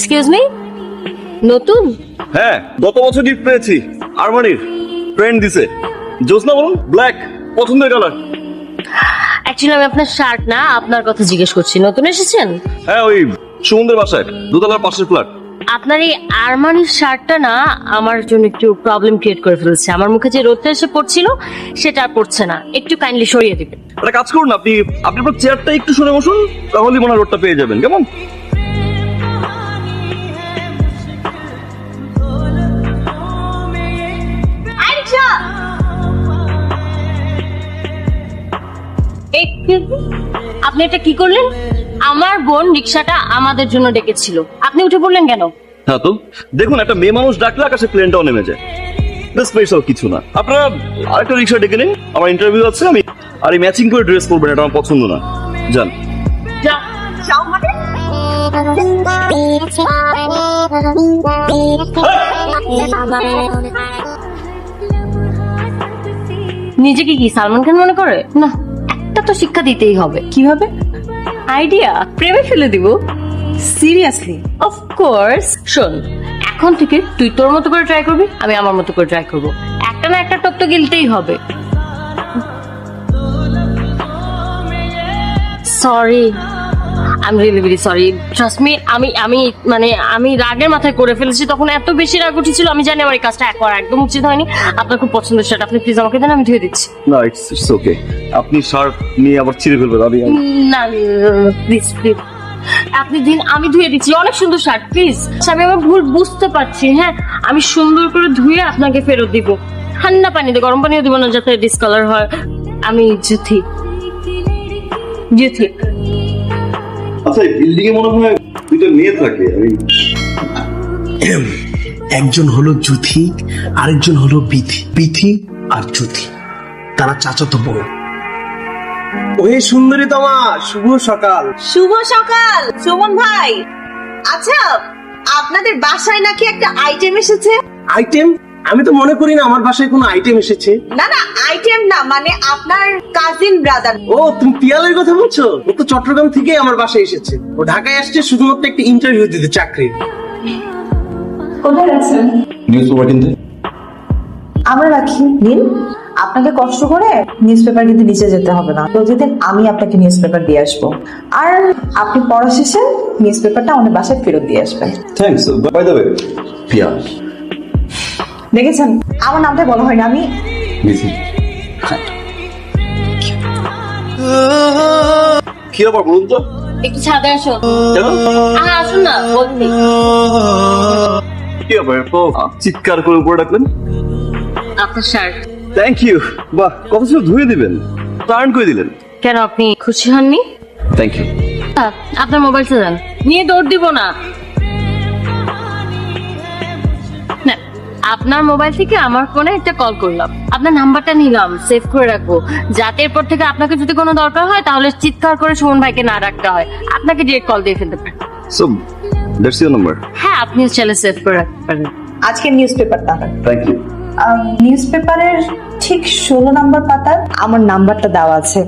Excuse me, নতুন? হ্যাঁ, গত বছর গিফট পেয়েছি আরমানির, ফ্রেন্ড দিছে। জোসনা বলুন, ব্ল্যাক পছন্দের কালার। অ্যাকচুয়ালি আমি আপনার শার্ট না, আপনার কথা জিজ্ঞেস করছি। নতুন এসেছেন? হ্যাঁ, ওই সুমনদের বাসায়, দোতলার পাশের ফ্ল্যাট। আপনার এই আরমানির শার্টটা না আমার জন্য একটু প্রবলেম ক্রিয়েট করে ফেলছে। আমার মুখে যে রোদটা এসে পড়ছিল সেটা আর পড়ছে না, একটু কাইন্ডলি সরিয়ে দিবেন। একটা কাজ করুন, আপনি আপনার চেয়ারটা একটু সরে বসুন, তাহলেই মনে হয় রোডটা পেয়ে যাবেন। কেমন? আপনি এটা কি করলেন? আমার বোন রিক্সাটা আমাদের জন্য ডেকেছিল, আপনি উঠে পড়লেন কেন? হ্যাঁ তো দেখুন, একটা মেয়ে মানুষ ডাকলে আকাশে প্লেনটাও নেমে যায়। স্পেশাল কিছু না। আপনারা আরেকটা রিক্সা ডেকে নিন, আমার ইন্টারভিউ আছে। আমি আর এই ম্যাচিং করে ড্রেস পরবেন, এটা আমার পছন্দ না। যান। নিজেকে কি সালমান খান মনে করে? না, একটা তো শিক্ষা দিতেই হবে। কিভাবে? আইডিয়া, প্রেমে ফেলে দিব। সিরিয়াসলি? Of course. শোন, এখন থেকে তুই তোর মতো করে ট্রাই করবি, আমি আমার মতো করে ট্রাই করব। একটা না একটা টপ তো গিলতেই হবে। Sorry, I am really very sorry, trust me. আমি রাগের মাথায় করে ফেলেছি, তখন এত বেশি রাগ উঠেছিল। আমি জানি আমার এই কাজটা একদম উচিত হয়নি। আপনার খুব পছন্দের শার্ট, আপনি প্লিজ আমাকে দেন, আমি ধুয়ে দিচ্ছি। না, ইটস ওকে। আপনি শার্ট নিয়ে আবার ছিঁড়ে ফেলবেন। না প্লিজ প্লিজ, আপনি দিন, আমি ধুয়ে দিচ্ছি। অনেক সুন্দর শার্ট, প্লিজ। আমি আমার ভুল বুঝতে পারছি, হ্যাঁ আমি সুন্দর করে ধুয়ে আপনাকে ফেরত দিব। ঠান্ডা পানিতে, গরম পানিও দিব না যাতে ডিসকালার হয়। আমি জুথি। আচ্ছা, বিল্ডিং এ মনে হয় দুইটা মেয়ে থাকে। একজন হলো জুথি, আরেকজন হলো বিথি। বিথি আর জুথি, তারা চাচাতো বোন। ওহে সুন্দরী তোমা, শুভ সকাল। শুভ সকাল সুমন ভাই। আচ্ছা, আপনাদের বাসায় নাকি একটা আইটেম এসেছে? আইটেম? আমি তো মনে করি না আমার বাসায় কোনো আইটেম এসেছে। না না, আইটেম না, মানে আপনার কাজিন ব্রাদার। ও, তুমি পিয়ালের কথা বলছো? ও তো চট্টগ্রাম থেকে আমার বাসায় এসেছে। ও ঢাকায় আসছে শুধুমাত্র একটা ইন্টারভিউ দিতে, চাকরির। কোথায় আছেন? নিউজ পেপার কিনতে। আমরা রাখি নিন, আপনাকে কষ্ট করে নিউজ পেপার কিন্তু নিচে যেতে হবে না। প্রতিদিন আমি আপনাকে নিউজ পেপার দিয়ে আসবো, আর আপনি পড়া শেষে নিউজ পেপারটা আমাদের বাসায় ফেরত দিয়ে আসবেন। থ্যাঙ্কস। বাই দ্য ওয়ে, পিয়া। দেখেছেন, আমার নামটা বলা হয়নি। আমি বিথি। কি আবার বলুন তো? একটু ছাদে আসো। কেন? আসুন না, বলছি। কি আবার তো চিৎকার করে উপরে ডাকলেন? আপনার শার্ট। Thank you. বাহ, কত ছিল ধুয়ে দিবেন, টার্ন করে দিলেন। কেন, আপনি খুশি হননি? Thank you. আপনার মোবাইলটা দেন, নিয়ে দৌড় দিব না। না, আপনার মোবাইল থেকে আমার ফোনে একটা কল করলাম, আপনার নাম্বারটা নিলাম, সেভ করে রাখবো, যাতে এরপর থেকে আপনাকে যদি কোনো দরকার হয় তাহলে চিৎকার করে সুমন ভাইকে না রাখতে হয়, আপনাকে ডিরেক্ট কল দিয়ে ফেলতে পারেন। So that's your number? হ্যাঁ, আপনিও চাইলে সেভ করে রাখতে পারেন। আজকে নিউজ পেপারটা, থ্যাংক ইউ। নিউজ পেপারের ঠিক 16 নম্বর পাতার আমার নাম্বারটা দেওয়া আছে।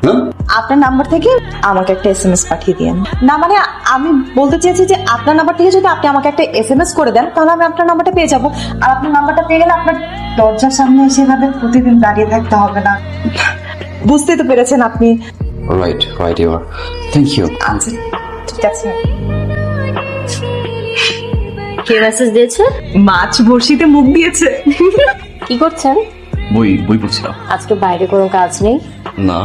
হ্যাঁ, আপনার নাম্বার থেকে আমাকে একটা এসএমএস পাঠিয়ে দিন। না মানে আমি বলতে চেয়েছি যে আপনার নাম্বার থেকে যদি আপনি আমাকে একটা এসএমএস করে দেন তাহলে আমি আপনার নাম্বারটা পেয়ে যাব, আর আপনার নাম্বারটা পেয়ে গেলে আপনার দরজার সামনে এসে এভাবে প্রতিদিন দাঁড়িয়ে থাকতে হবে না। বুঝতেই তো পেরেছেন আপনি। Right you are. Thank you. আচ্ছা ঠিক আছে। কে মেসেজ দিয়েছে? মাছ বড়শিতে মুখ দিয়েছে। কি করছেন? বই পড়ছিলাম। আজকে বাইরে কোনো কাজ নেই? না।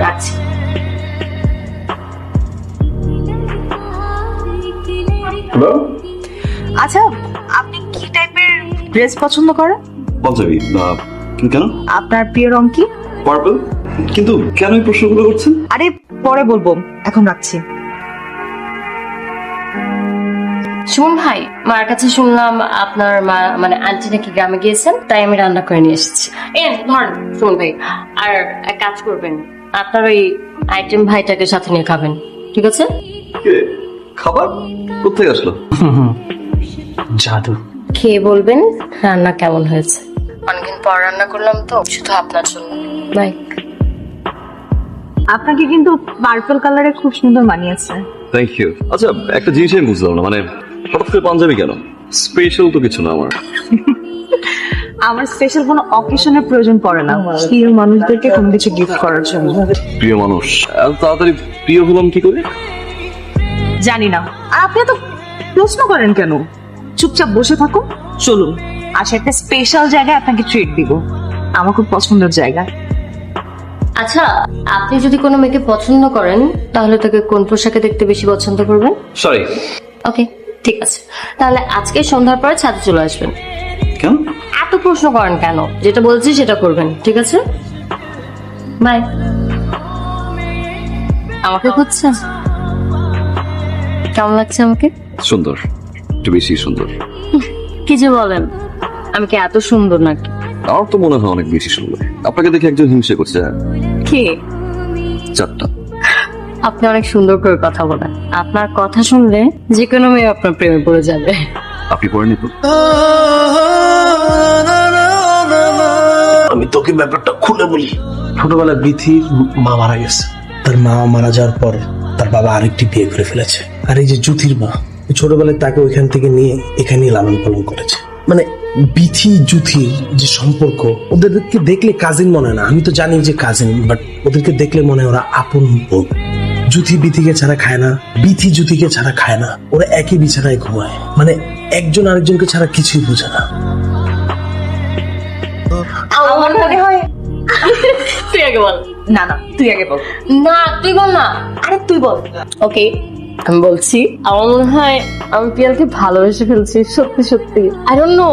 রাখছি। হ্যালো। আচ্ছা, আপনি কি টাইপের ড্রেস পছন্দ করেন? পাঞ্জাবি। কেন? আপনার প্রিয় রং কি? পার্পল। কিন্তু কেন এই প্রশ্নগুলো করছেন? আরে পরে বলবো, এখন রাখছি। সুমন ভাই, মার কাছে শুনলাম আপনার মা মানে আন্টি নাকি গ্রামে গিয়েছেন, তাই আমি রান্না করে নিয়ে এসেছি। ধরেন সুমন ভাই, আর এক কাজ করবেন, আপনার ওই আইটেম ভাইটাকে সাথে নিয়ে খাবেন, ঠিক আছে? খাবার কোথায় আসলো? জাদু। খেয়ে বলবেন রান্না কেমন হয়েছে। অনেকদিন পর রান্না করলাম তো, শুধু আপনার জন্য। বাই। আপনাকে কিন্তু পার্পল কালারে খুব সুন্দর মানিয়েছে। Thank you. আচ্ছা, একটা জিনিস আমি বুঝলাম না, মানে হঠাৎ করে পাঞ্জাবি কেন? স্পেশাল তো কিছু না আমার। আমার স্পেশাল কোনো অকেশনের প্রয়োজন পড়ে না প্রিয় মানুষদেরকে কোনো কিছু গিফট করার জন্য। প্রিয় মানুষ, এত তাড়াতাড়ি প্রিয় হলাম কি করে? জানি না। আর আপনি এত প্রশ্ন করেন কেন? চুপচাপ বসে থাকুন, চলুন আচ্ছা একটা স্পেশাল জায়গায় আপনাকে ট্রিট দিব, আমার খুব পছন্দের জায়গা। আচ্ছা, আপনি যদি কোনো মেয়েকে পছন্দ করেন তাহলে তাকে কোন পোশাকে দেখতে বেশি পছন্দ করবেন? সরি। ওকে, ঠিক আছে, তাহলে আজকে সন্ধ্যার পরে ছাদে চলে আসবেন। কেন? এত প্রশ্ন করেন কেন? যেটা বলছি সেটা করবেন, ঠিক আছে? বাই। আমাকে খুঁজছেন? কেমন লাগছে আমাকে? সুন্দর, একটু বেশি সুন্দর। কি যে বলেন, আমি কি এত সুন্দর নাকি? আমার তো মনে হয় অনেক বেশি সুন্দর। আপনাকে দেখে একজন হিংসে করছে। কি? চারটা। আপনি অনেক সুন্দর করে কথা বলেন, আপনার কথা শুনলে যে কোনো মেয়ে আপনার প্রেমে পড়ে যাবে। আপনি পড়েনি তো? আমি তোকে ব্যাপারটা খুলে বলি। ছোটবেলায় বিথির মা মারা গেছে। তার মা মারা যাওয়ার পর তার বাবা আরেকটি বিয়ে করে ফেলেছে। আর এই যে জ্যোতির মা, ছোটবেলায় তাকে ওইখান থেকে নিয়ে এখানে লালন পালন করেছে। মানে বিথি জ্যোতির যে সম্পর্ক, ওদেরকে দেখলে কাজিন মনে হয় না। আমি তো জানি যে কাজিন, বাট ওদেরকে দেখলে মনে হয় ওরা আপন বোন। জ্যোতি বিথিকে ছাড়া খায় না, বিথি জ্যোতিকে ছাড়া খায় না। ওরা একই বিছানায় ঘুমায়, মানে একজন আরেকজনকে ছাড়া কিছুই বোঝে না। আমার মনে হয় তুই আগে বল। না না তুই আগে বল। না, তুই বল না। আরে তুই বল। ওকে, আমি বলছি, আমার মনে হয় আমি পিয়ালকে ভালোবেসে ফেলছি, সত্যি সত্যি। আই ডোন্ট নো,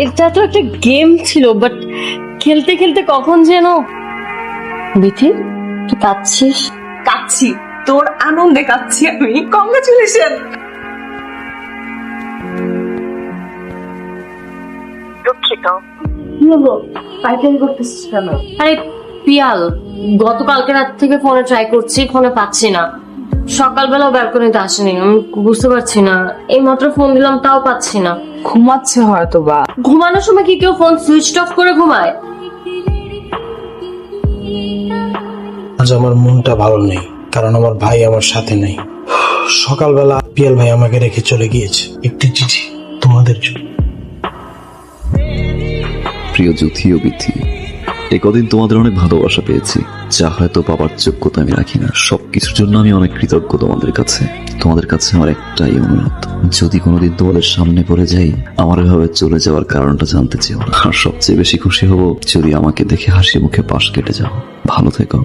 এটা তো একটা গেম ছিল, বাট খেলতে খেলতে কখন যেন। বিথি, তুই কাঁদছিস? কাচ্ছি, তোর আনন্দে কাচ্ছি আমি। কংগ্রাচুলেশন। দুঃখিত। কি হলো? পাইকারি করতেছিস কেন? আরে পিয়াল, গতকালকে রাত থেকে ফোনে ট্রাই করছি, ফোনে পাচ্ছি না। সকালবেলাও ব্যালকনিতে আসেনি, আমি বুঝতে পারছি না। এই মাত্র ফোন দিলাম, তাও পাচ্ছি না। ঘুমাচ্ছে হয়তো বা। ঘুমানোর সময় কি কেউ ফোন সুইচ অফ করে ঘুমায়? আজ আমার মনটা ভালো নেই, কারণ আমার ভাই আমার সাথে নেই। সকালবেলা পিয়াল ভাই আমাকে রেখে চলে গিয়েছে। একটি চিঠি তোমাদের জন্য। প্রিয় জ্যোতি ও বিথি, এই কদিন তোমাদের অনেক ভালোবাসা পেয়েছি, যা হয়তো পাবার যোগ্যতা আমি রাখি না। সবকিছুর জন্য আমি অনেক কৃতজ্ঞ তোমাদের কাছে। তোমাদের কাছে আমার একটাই অনুরোধ, যদি কোনোদিন তোমাদের সামনে পড়ে যাই, আমার এভাবে চলে যাওয়ার কারণটা জানতে চেও না। আর সবচেয়ে বেশি খুশি হব যদি আমাকে দেখে হাসি মুখে পাশ কেটে যাও। ভালো থেকো।